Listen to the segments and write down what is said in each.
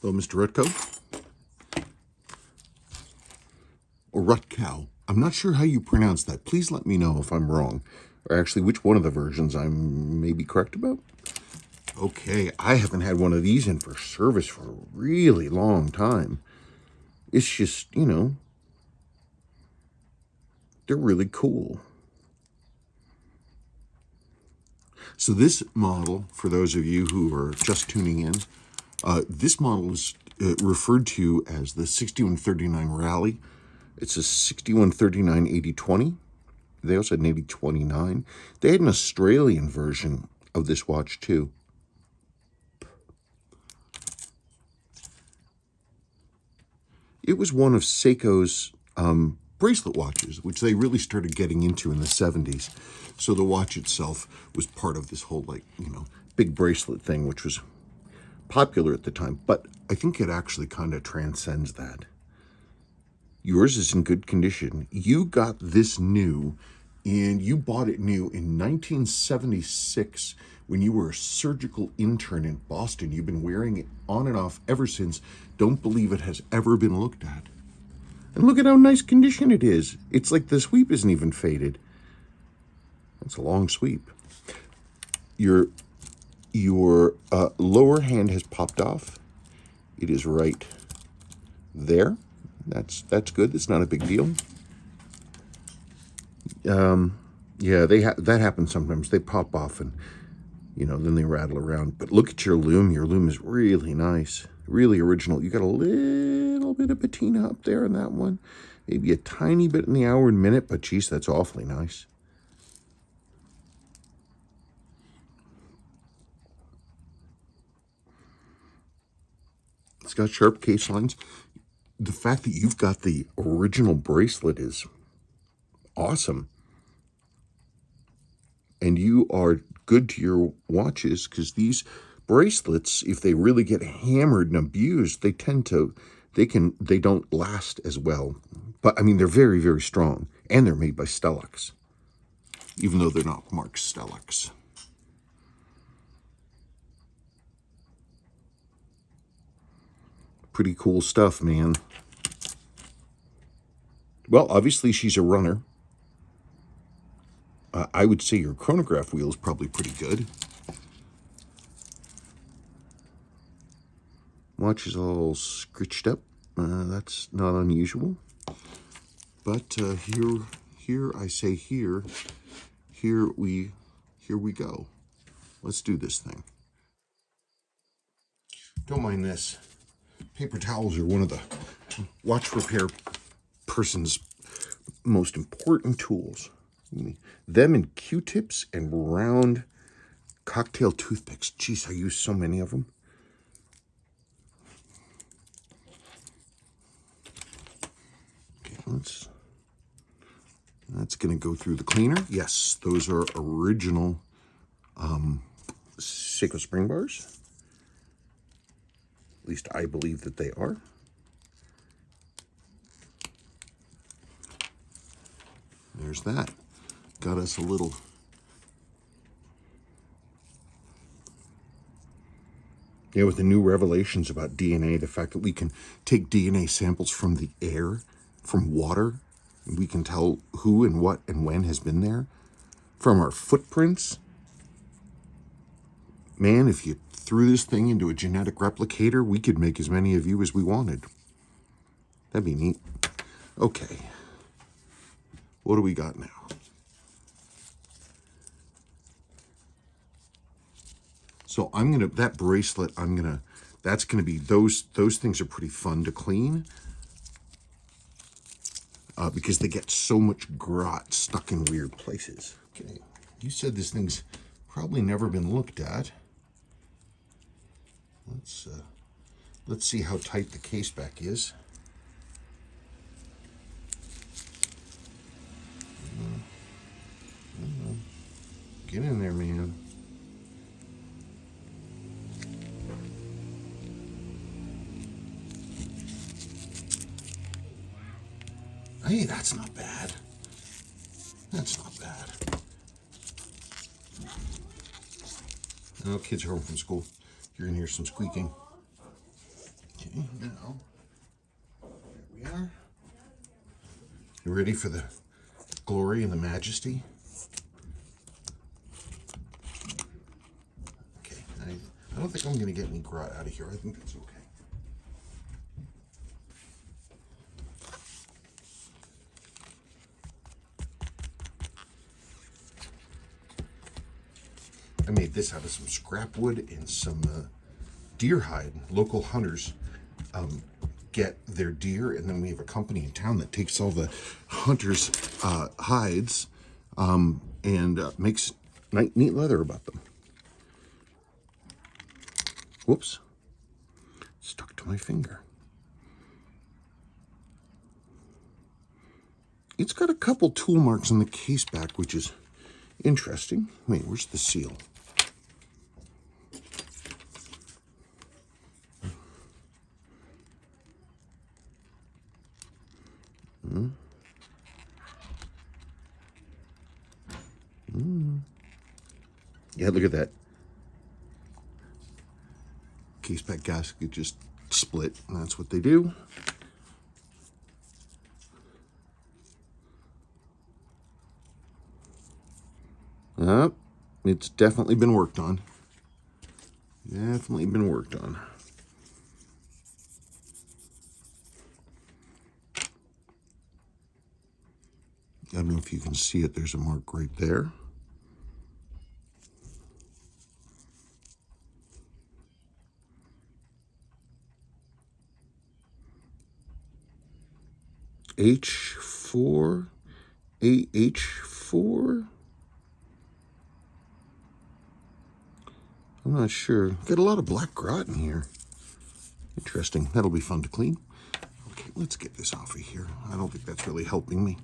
Hello, Mr. Rutko. Or Rutkow. I'm not sure how you pronounce that. Please let me know if I'm wrong. Or actually, which one of the versions I'm maybe correct about. Okay, I haven't had one of these in for service for a really long time. It's just, you know, they're really cool. So this model, for those of you who are just tuning in, this model is referred to as the 6139 Rally. It's a 6139 8020. They also had an 8029. They had an Australian version of this watch too. It was one of Seiko's bracelet watches, which they really started getting into in the 70s. So the watch itself was part of this whole, like, you know, big bracelet thing, which was popular at the time. But I think it actually kind of transcends that. Yours is in good condition. You got this new, and you bought it new in 1976 when you were a surgical intern in Boston. You've been wearing it on and off ever since. Don't believe it has ever been looked at. And look at how nice condition it is. It's like the sweep isn't even faded. That's a long sweep. Your lower hand has popped off. It is right there. That's good. It's not a big deal. Yeah, that happens sometimes. They pop off and, you know, then they rattle around. But look at your loom. Your loom is really nice, really original. You got a little bit of patina up there in that one. Maybe a tiny bit in the hour and minute, but geez, that's awfully nice. It's got sharp case lines. The fact that you've got the original bracelet is awesome. And you are good to your watches, because these bracelets, if they really get hammered and abused, they don't last as well. But I mean, they're very, very strong, and they're made by Stellux, even though they're not marked Stellux. Pretty cool stuff, man. Well, obviously she's a runner. I would say your chronograph wheel is probably pretty good. Watch is all scritched up. That's not unusual. But here we go. Let's do this thing. Don't mind this. Paper towels are one of the watch repair person's most important tools. Them and Q-tips and round cocktail toothpicks. Jeez, I use so many of them. Okay, that's going to go through the cleaner. Yes, those are original Seiko spring bars. At least I believe that they are. There's that. Got us a little... Yeah, with the new revelations about DNA, the fact that we can take DNA samples from the air, from water, and we can tell who and what and when has been there, from our footprints. Man, if you threw this thing into a genetic replicator, we could make as many of you as we wanted. That'd be neat. Okay. What do we got now? So that bracelet, that's gonna be, those things are pretty fun to clean because they get so much grot stuck in weird places. Okay, you said this thing's probably never been looked at. Let's see how tight the case back is. Get in there, man. Hey, that's not bad. That's not bad. Oh, kids are home from school. You're gonna hear some squeaking. Okay, now, there we are. You ready for the glory and the majesty? Okay, I don't think I'm going to get any grout out of here. I think that's okay. I made this out of some scrap wood and some deer hide. Local hunters get their deer, and then we have a company in town that takes all the hunters' hides and makes neat leather about them. Whoops. Stuck to my finger. It's got a couple tool marks on the case back, which is interesting. Wait, where's the seal? Yeah, look at that. Case back gasket just split, and that's what they do. It's definitely been worked on. Definitely been worked on. I don't know if you can see it. There's a mark right there. H4, AH4. I'm not sure. Got a lot of black grout in here. Interesting. That'll be fun to clean. Okay, let's get this off of here. I don't think that's really helping me.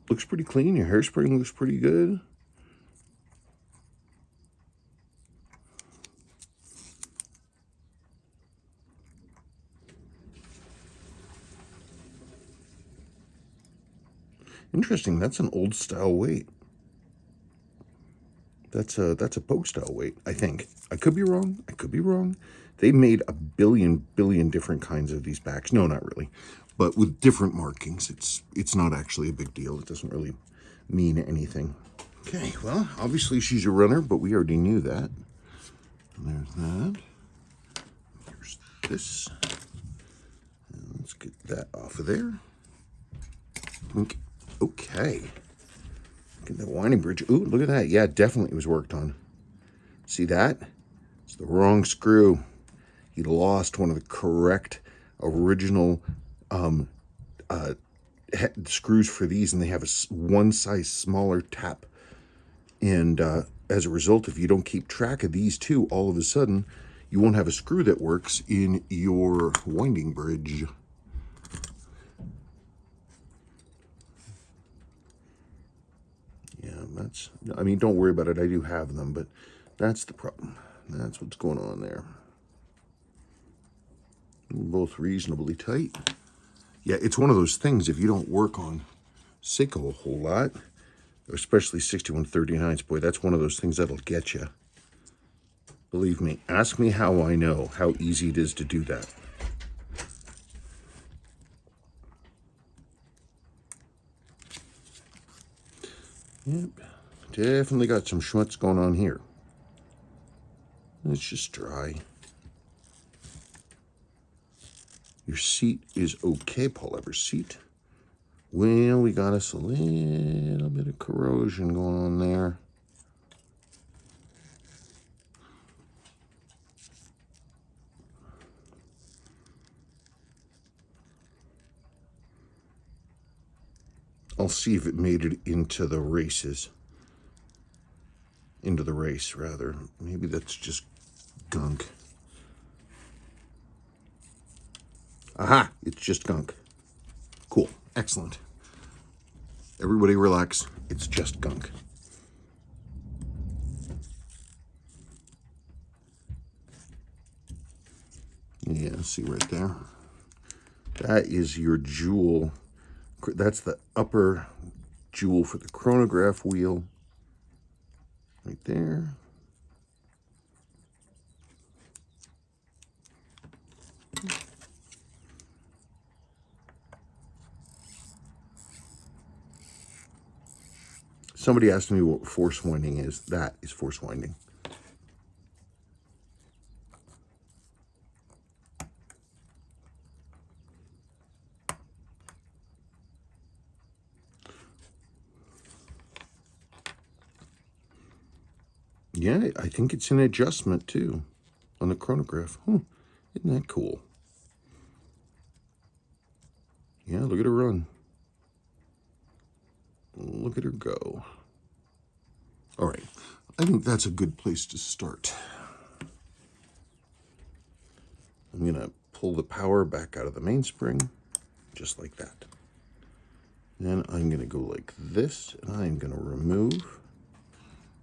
Looks pretty clean. Your hairspring looks pretty good. Interesting. That's an old style weight. That's a poke style weight, I think. I could be wrong. I could be wrong. They made a billion different kinds of these backs. No, not really. But with different markings. It's not actually a big deal. It doesn't really mean anything. Okay, well, obviously she's a runner, but we already knew that. There's that. There's this. And let's get that off of there. Okay. Look at the winding bridge. Ooh, look at that. Yeah, definitely was worked on. See that? It's the wrong screw. He lost one of the correct original screws for these, and they have one size smaller tap. And as a result, if you don't keep track of these two, all of a sudden, you won't have a screw that works in your winding bridge. I mean, don't worry about it. I do have them, but that's the problem. That's what's going on there. Both reasonably tight. Yeah, it's one of those things, if you don't work on Seiko a whole lot, especially 6139s, boy, that's one of those things that'll get you. Believe me, ask me how I know how easy it is to do that. Yep, definitely got some schmutz going on here. It's just dry. Your seat is okay, Paul Evers' seat. Well, we got us a little bit of corrosion going on there. I'll see if it made it into the races. Into the race, rather. Maybe that's just gunk. Aha! It's just gunk. Cool. Excellent. Everybody relax. It's just gunk. Yeah, see right there. That is your jewel. That's the upper jewel for the chronograph wheel. Right there. Somebody asked me what force winding is. That is force winding. Yeah, I think it's an adjustment too on the chronograph. Isn't that cool? Yeah, look at her run. Look at her go. All right, I think that's a good place to start. I'm going to pull the power back out of the mainspring, just like that. Then I'm going to go like this, and I'm going to remove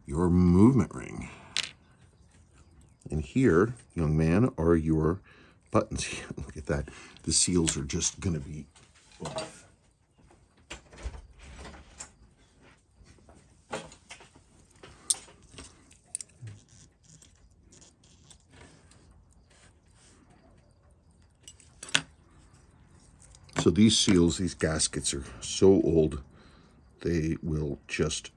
your movement ring. And here, young man, are your buttons. Look at that. The seals are just going to be off. So these seals, these gaskets are so old, they will just,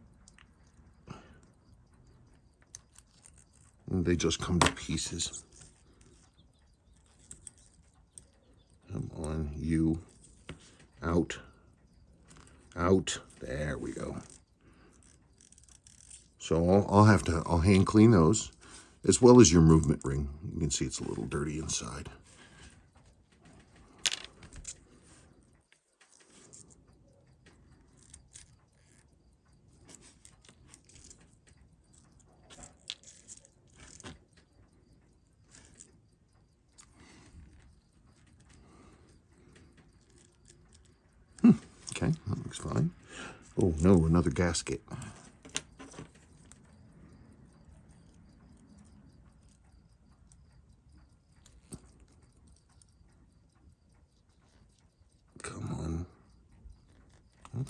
they just come to pieces. Come on, you. Out. Out. There we go. So I'll hand clean those, as well as your movement ring. You can see it's a little dirty inside. Okay, that looks fine. Oh no, another gasket. Come on. Oh,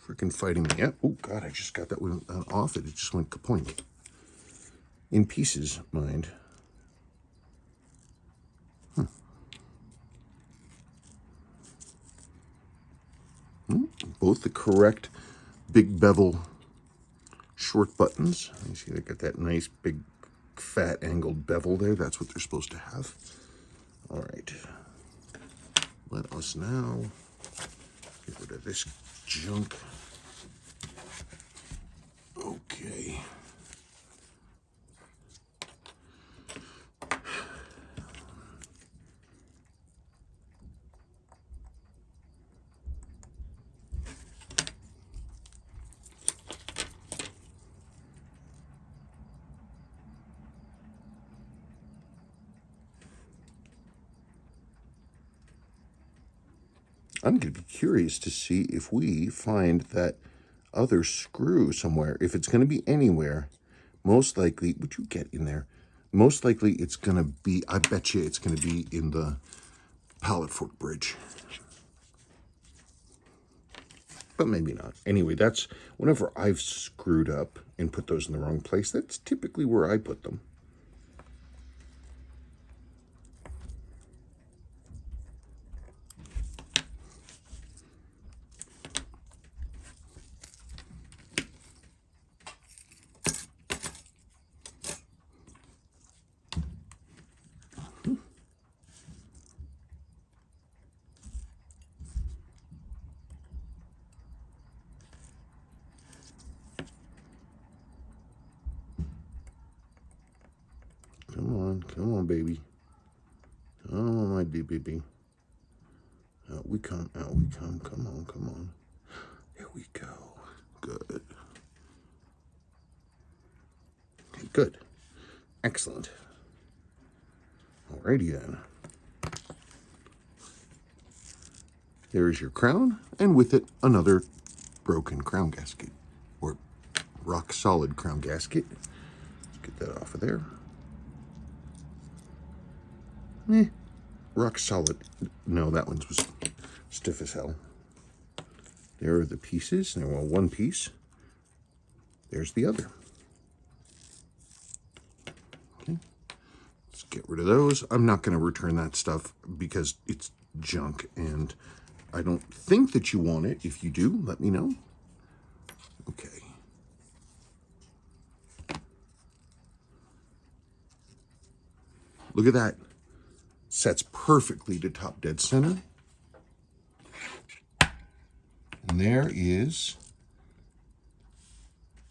freaking fighting me. Yeah. Oh God, I just got that one off it. It just went kapoink. In pieces, mind. Both the correct big bevel short buttons. You see they got that nice big fat angled bevel there. That's what they're supposed to have. All right. Let us now get rid of this junk. Okay. I'm going to be curious to see if we find that other screw somewhere. If it's going to be anywhere, most likely, would you get in there? Most likely it's going to be, I bet you it's going to be in the pallet fork bridge. But maybe not. Anyway, that's whenever I've screwed up and put those in the wrong place, that's typically where I put them. Come on, baby. Oh, my baby. Out we come, out we come. Come on, come on. There we go. Good. Okay, good. Excellent. Alrighty then. There's your crown, and with it, another broken crown gasket, or rock solid crown gasket. Let's get that off of there. rock solid. No, that one was stiff as hell. There are the pieces. Now, well, one piece. There's the other. Okay. Let's get rid of those. I'm not going to return that stuff because it's junk, and I don't think that you want it. If you do, let me know. Okay. Look at that. Sets perfectly to top dead center. And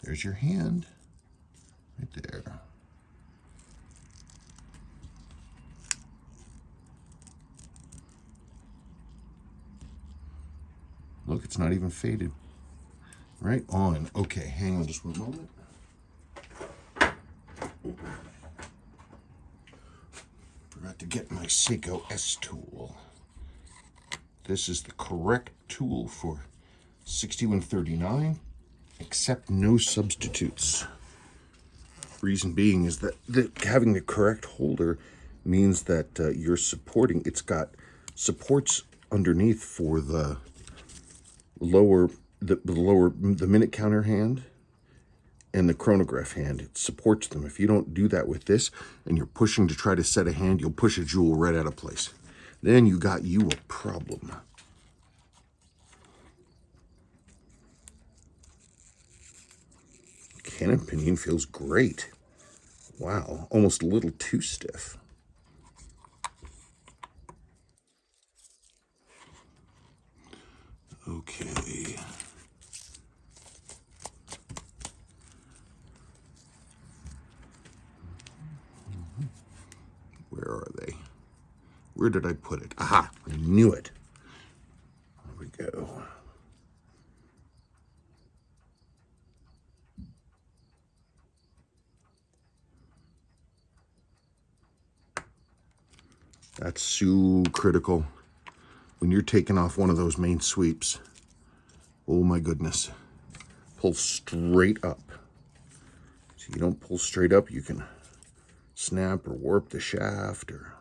there's your hand right there. Look, it's not even faded. Right on. Okay, hang on just one moment. Forgot to get my Seiko S tool. This is the correct tool for 6139, except no substitutes. Reason being is that having the correct holder means that you're supporting. It's got supports underneath for the minute counter hand and the chronograph hand. It supports them. If you don't do that with this and you're pushing to try to set a hand, you'll push a jewel right out of place. Then you got you a problem. Cannon pinion feels great. Wow, almost a little too stiff. Okay. Where are they? Where did I put it? Aha, I knew it. There we go. That's so critical when you're taking off one of those main sweeps. Oh my goodness. Pull straight up. So you don't pull straight up, you can snap or warp the shaft, or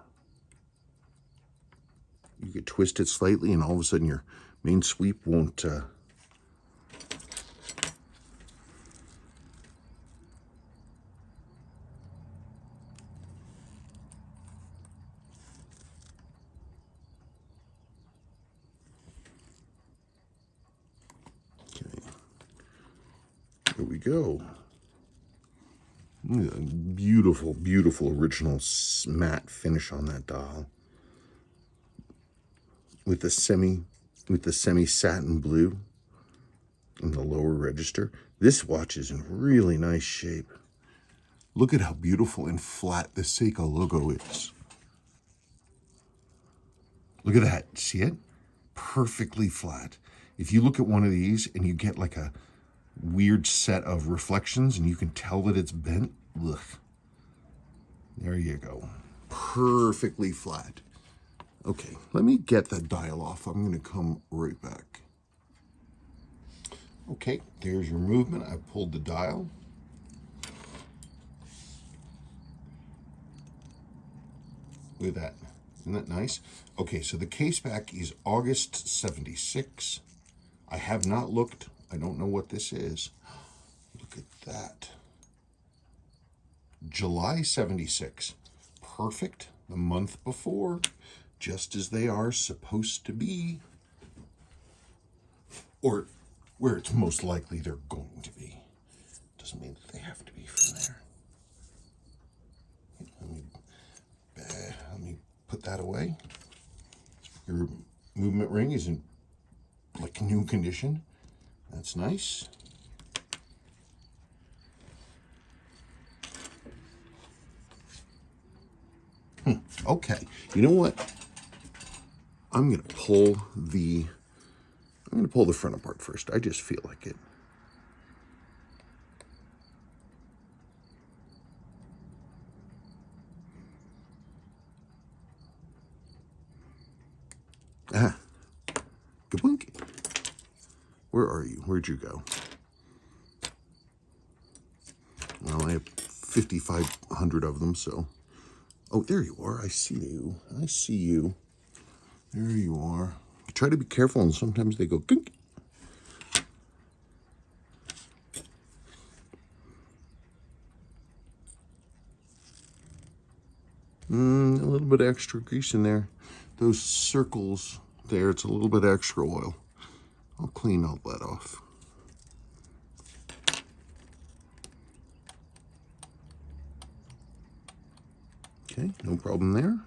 you could twist it slightly and all of a sudden your main sweep won't Here we go. Beautiful, beautiful original matte finish on that dial. With the semi satin blue in the lower register. This watch is in really nice shape. Look at how beautiful and flat the Seiko logo is. Look at that. See it? Perfectly flat. If you look at one of these and you get like a weird set of reflections and you can tell that it's bent, ugh. There you go. Perfectly flat. Okay, let me get that dial off. I'm going to come right back. Okay, there's your movement. I pulled the dial. Look at that. Isn't that nice? Okay, so the case back is August 76. I have not looked. I don't know what this is. Look at that. July 76. Perfect. The month before. Just as they are supposed to be. Or where it's most likely they're going to be. Doesn't mean that they have to be from there. Let me put that away. Your movement ring is in like new condition. That's nice. Okay, you know what? I'm gonna pull the front apart first. I just feel like it. Ah, kabunk. Where are you? Where'd you go? Well, I have 5,500 of them, so. Oh, there you are. I see you. I see you. There you are. Try to be careful, and sometimes they go kink. A little bit extra grease in there. Those circles there, it's a little bit extra oil. I'll clean all that off. Okay, no problem there.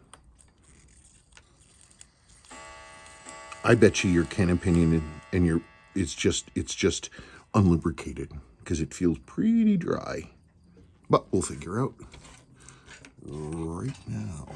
I bet you your cannon pinion and it's just unlubricated because it feels pretty dry. But we'll figure out right now.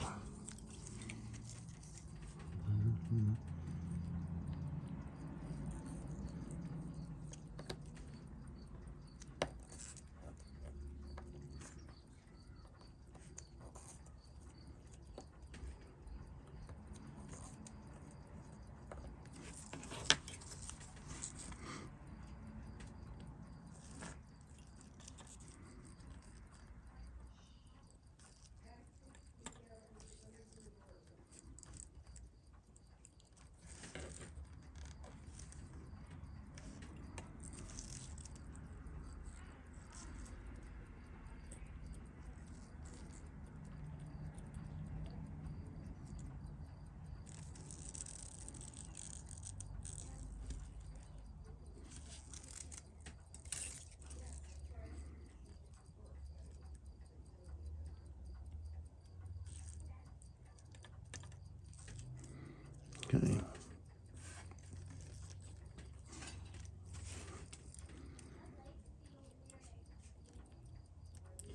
Okay.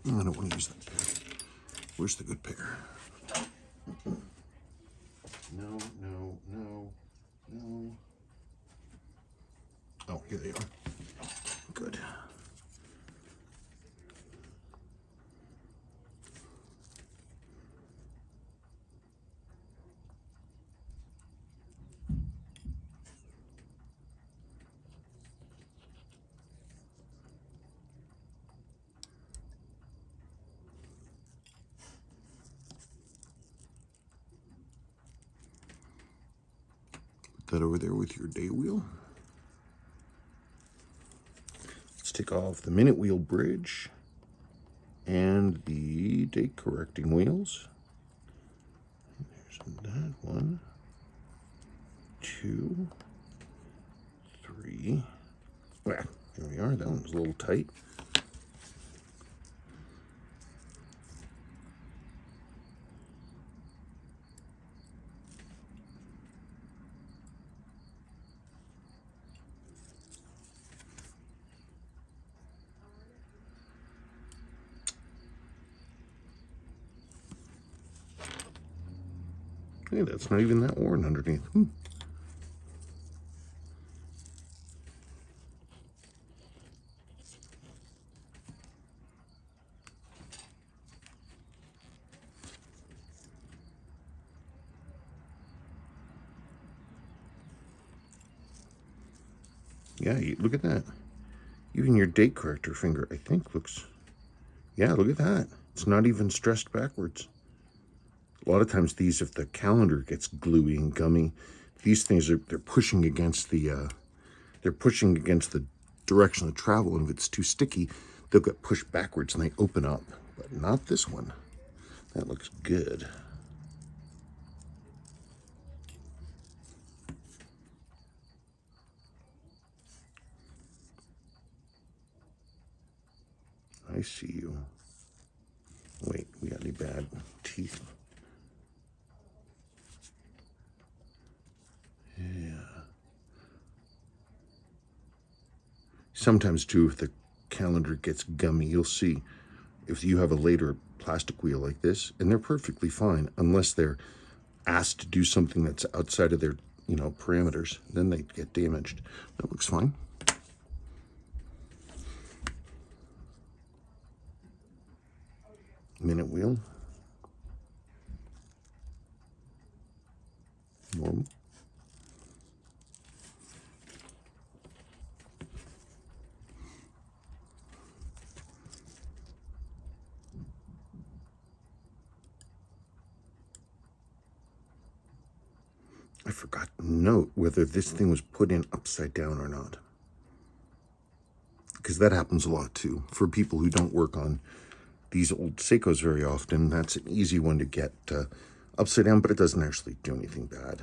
I don't want to use that pair. Where's the good pair? No, no, no, no. Oh, here they are. Good. Put that over there with your day wheel. Let's take off the minute wheel bridge and the date correcting wheels. There's that one, 2, 3. Well, here we are. That one was a little tight. Hey, that's not even that worn underneath. Yeah, look at that. Even your date corrector finger, I think, looks... Yeah, look at that. It's not even stressed backwards. A lot of times these, if the calendar gets gluey and gummy, these things they're pushing against the direction of travel, and if it's too sticky, they'll get pushed backwards and they open up. But not this one. That looks good. I see you. Wait, we got any bad teeth? Yeah. Sometimes too, if the calendar gets gummy, you'll see if you have a later plastic wheel like this, and they're perfectly fine unless they're asked to do something that's outside of their, parameters, then they get damaged. That looks fine. Minute wheel. Normal. I forgot to note whether this thing was put in upside down or not. Because that happens a lot too. For people who don't work on these old Seikos very often, that's an easy one to get upside down, but it doesn't actually do anything bad.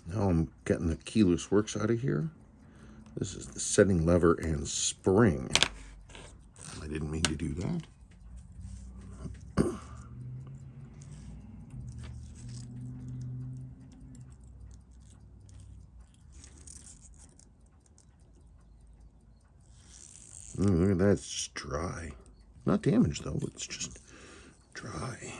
Now I'm getting the keyless works out of here. This is the setting lever and spring. I didn't mean to do that. Look at that, it's just dry. Not damaged though, it's just dry.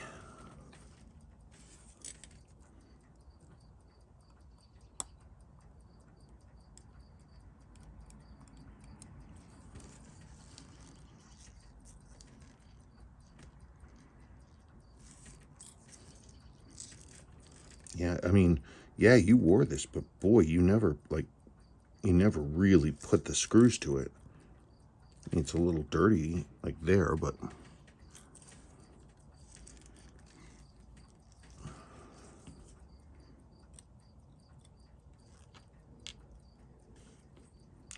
Yeah, I mean, yeah, you wore this, but boy, you never really put the screws to it. It's a little dirty, like there, but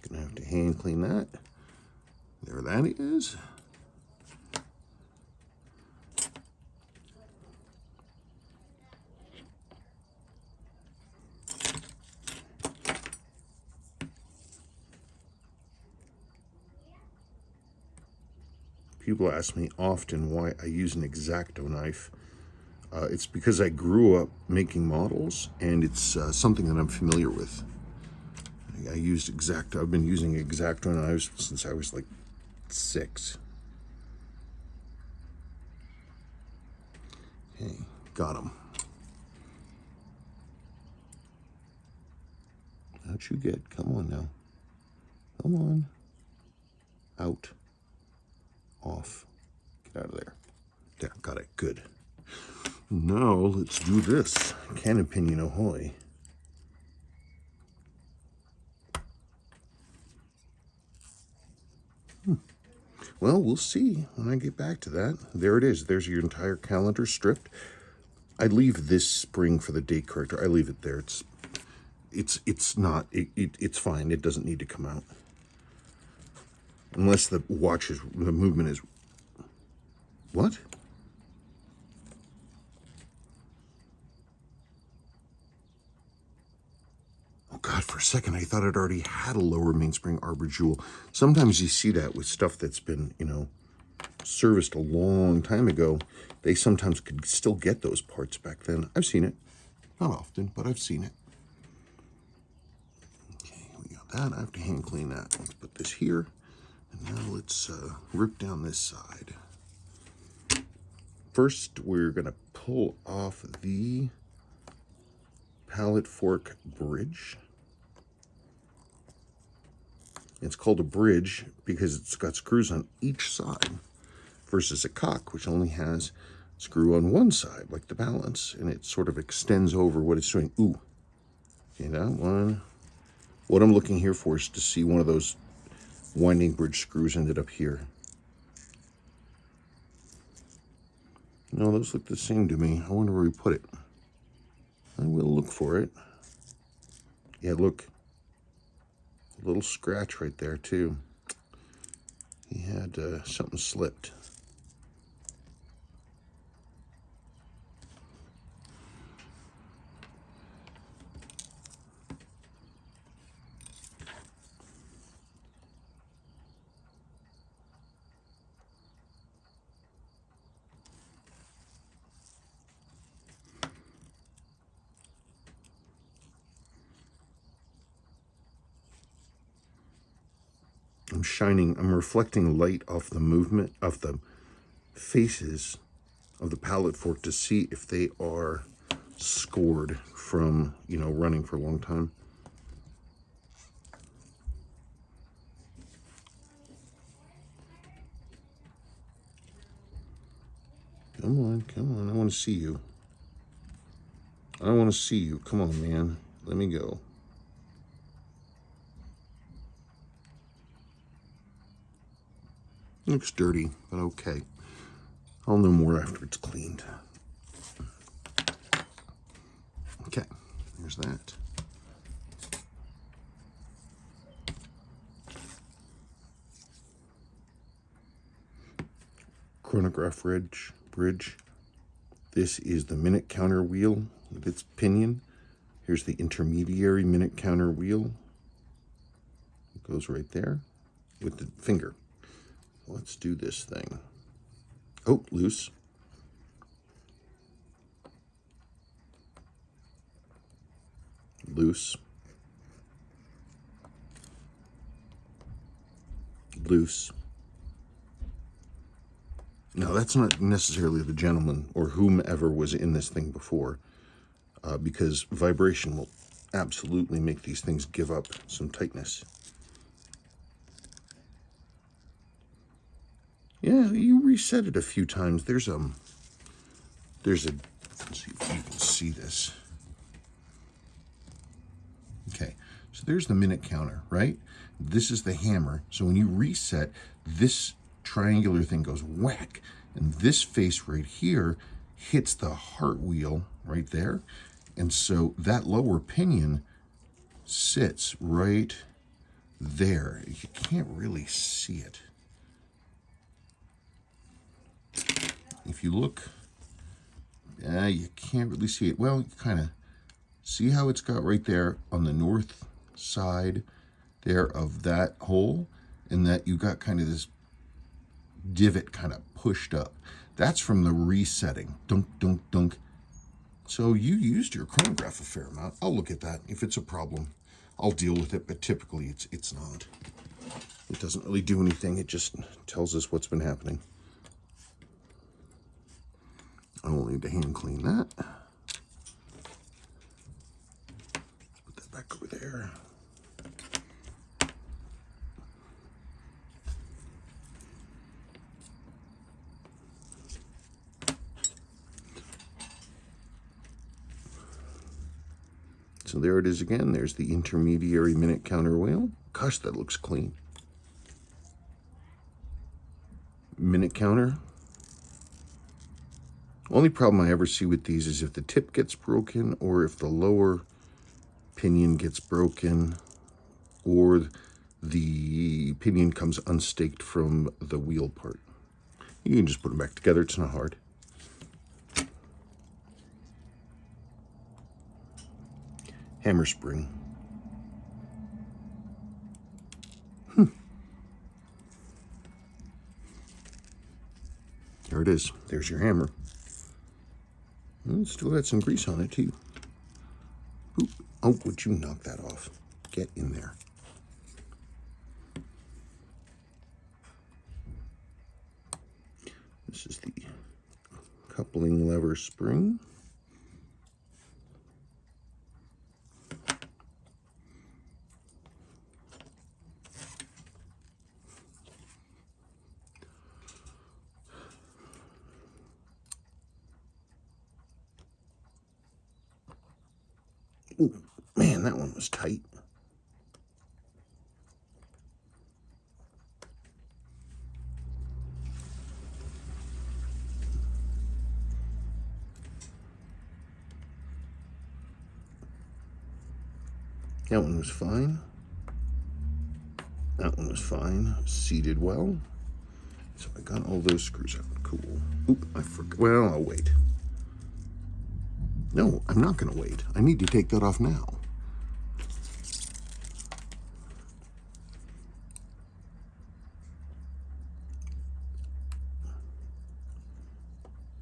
gonna have to hand clean that. There that is. People ask me often why I use an X-Acto knife. It's because I grew up making models, and it's something that I'm familiar with. I used X-Acto. I've been using X-Acto knives since I was like 6. Okay, got them. How'd you get? Come on now. Come on. Out. Off. Get out of there. There, got it. Good. Now let's do this. Cannon pinion ahoy. Well, we'll see when I get back to that. There it is. There's your entire calendar stripped. I leave this spring for the date corrector. I leave it there. It's fine. It doesn't need to come out. Unless the movement is... What? Oh God, for a second I thought it already had a lower mainspring arbor jewel. Sometimes you see that with stuff that's been, serviced a long time ago. They sometimes could still get those parts back then. I've seen it. Not often, but I've seen it. Okay, we got that. I have to hand clean that. Let's put this here. And now let's rip down this side. First, we're going to pull off the pallet fork bridge. It's called a bridge because it's got screws on each side versus a cock, which only has a screw on one side, like the balance, and it sort of extends over what it's doing. Ooh, okay, that one. What I'm looking here for is to see one of those winding bridge screws ended up here. No, those look the same to me. I wonder where we put it. I will look for it. Yeah, look. A little scratch right there, too. He had something slipped. I'm reflecting light off the movement of the faces of the pallet fork to see if they are scored from, running for a long time. Come on, I want to see you. I want to see you. Come on, man. Let me go. Looks dirty, but okay. I'll know more after it's cleaned. Okay, there's that. Chronograph bridge. This is the minute counter wheel with its pinion. Here's the intermediary minute counter wheel. It goes right there with the finger. Let's do this thing. Oh, loose. Loose. Loose. Now, that's not necessarily the gentleman or whomever was in this thing before, because vibration will absolutely make these things give up some tightness. Yeah, you reset it a few times. There's a, let's see if you can see this. Okay, so there's the minute counter, right? This is the hammer. So when you reset, this triangular thing goes whack, and this face right here hits the heart wheel right there. And so that lower pinion sits right there. You can't really see it. If you look, you can't really see it. Well, you kind of see how it's got right there on the north side there of that hole, and that you got kind of this divot kind of pushed up. That's from the resetting. Dunk, dunk, dunk. So you used your chronograph a fair amount. I'll look at that. If it's a problem, I'll deal with it, but typically it's not. It doesn't really do anything. It just tells us what's been happening. I will need to hand clean that. Put that back over there. So there it is again. There's the intermediary minute counter wheel. Gosh, that looks clean. Minute counter. Only problem I ever see with these is if the tip gets broken, or if the lower pinion gets broken, or the pinion comes unstaked from the wheel part. You can just put them back together. It's not hard. Hammer spring. There it is. There's your hammer. Still got some grease on it too. Oop. Oh, would you knock that off? Get in there. This is the coupling lever spring. Ooh, man, that one was tight. That one was fine. That one was fine. Seated well. So I got all those screws out. Cool. Oop, I forgot. Well, I'll wait. No, I'm not going to wait. I need to take that off now.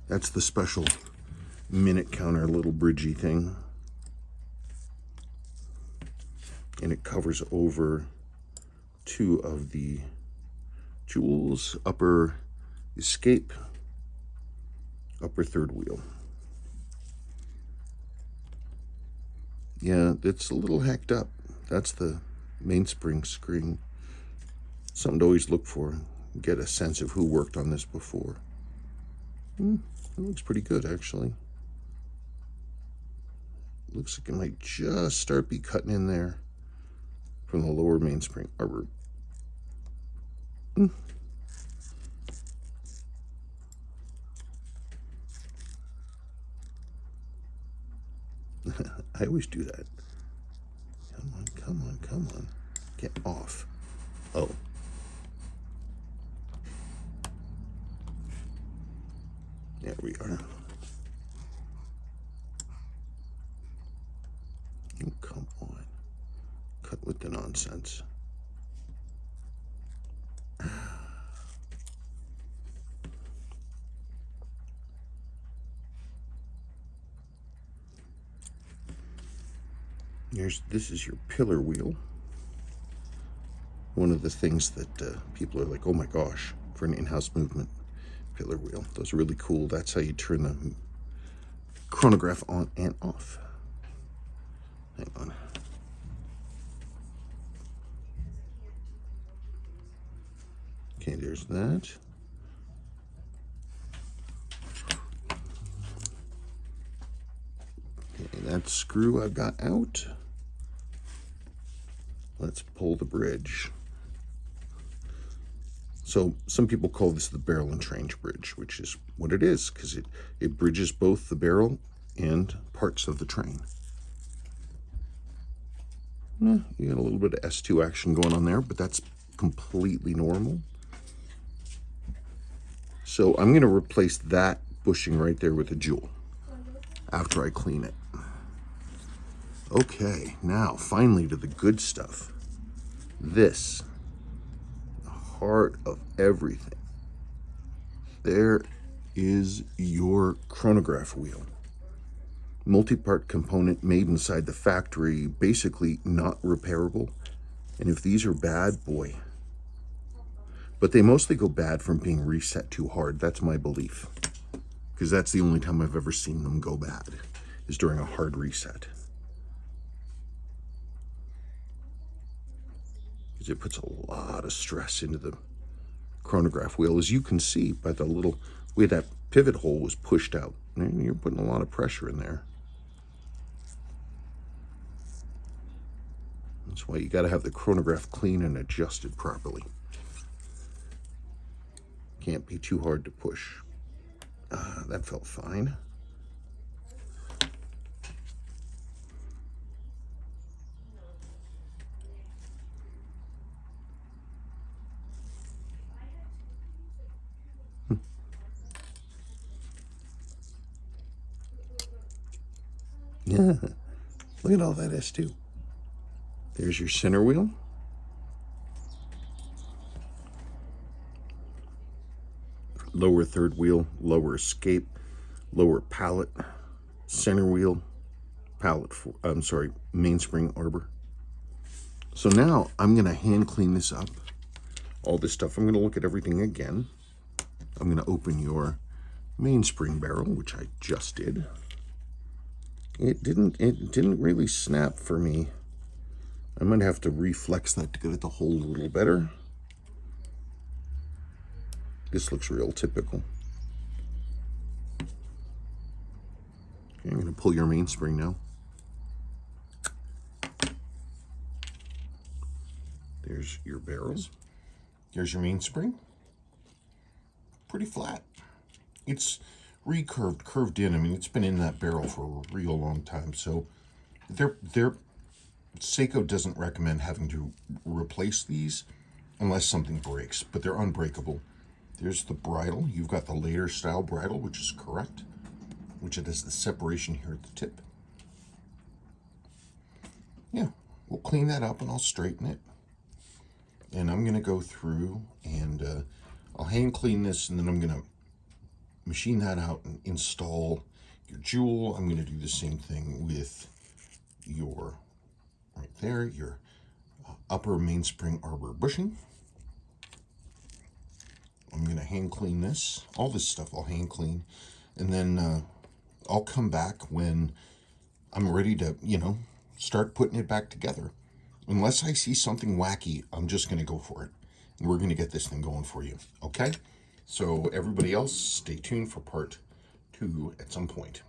That's the special minute counter little bridgey thing. And it covers over two of the jewels, upper escape, upper third wheel. Yeah, it's a little hacked up. That's the mainspring screen. Something to always look for. Get a sense of who worked on this before. It looks pretty good, actually. Looks like it might just start be cutting in there from the lower mainspring. I always do that. Come on, come on, come on. Get off. Oh. There we are. Oh, come on. Cut with the nonsense. This is your pillar wheel. One of the things that people are like, oh my gosh, for an in-house movement pillar wheel. Those are really cool. That's how you turn the chronograph on and off. Hang on. Okay, there's that. Okay, that screw I've got out. Let's pull the bridge. So some people call this the barrel and tranche bridge, which is what it is, because it bridges both the barrel and parts of the train. You got a little bit of S2 action going on there, but that's completely normal. So I'm going to replace that bushing right there with a jewel after I clean it. Okay, now finally to the good stuff. This, the heart of everything. There is your chronograph wheel. Multi-part component made inside the factory, basically not repairable. And if these are bad, boy. But they mostly go bad from being reset too hard. That's my belief. Because that's the only time I've ever seen them go bad, is during a hard reset. Because it puts a lot of stress into the chronograph wheel, as you can see by the little way that pivot hole was pushed out. And you're putting a lot of pressure in there. That's why you got to have the chronograph clean and adjusted properly. Can't be too hard to push. That felt fine. Yeah, look at all that S2. There's your center wheel. Lower third wheel, lower escape, lower pallet, center wheel, mainspring arbor. So now I'm going to hand clean this up. All this stuff, I'm going to look at everything again. I'm going to open your mainspring barrel, which I just did. It didn't really snap for me. I might have to reflex that to get it to hold a little better. This looks real typical. Okay, I'm going to pull your mainspring now. There's your barrels. Here's your mainspring. Pretty flat. It's recurved, curved in. I mean, it's been in that barrel for a real long time. So Seiko doesn't recommend having to replace these unless something breaks, but they're unbreakable. There's the bridle. You've got the later style bridle, which is correct, which it has the separation here at the tip. Yeah, we'll clean that up and I'll straighten it. And I'm going to go through and I'll hand clean this, and then I'm going to machine that out and install your jewel. I'm going to do the same thing with your, right there, your upper mainspring arbor bushing. I'm going to hand clean this. All this stuff I'll hand clean. And then I'll come back when I'm ready to, start putting it back together. Unless I see something wacky, I'm just going to go for it. And we're going to get this thing going for you. Okay? So everybody else, stay tuned for part 2 at some point.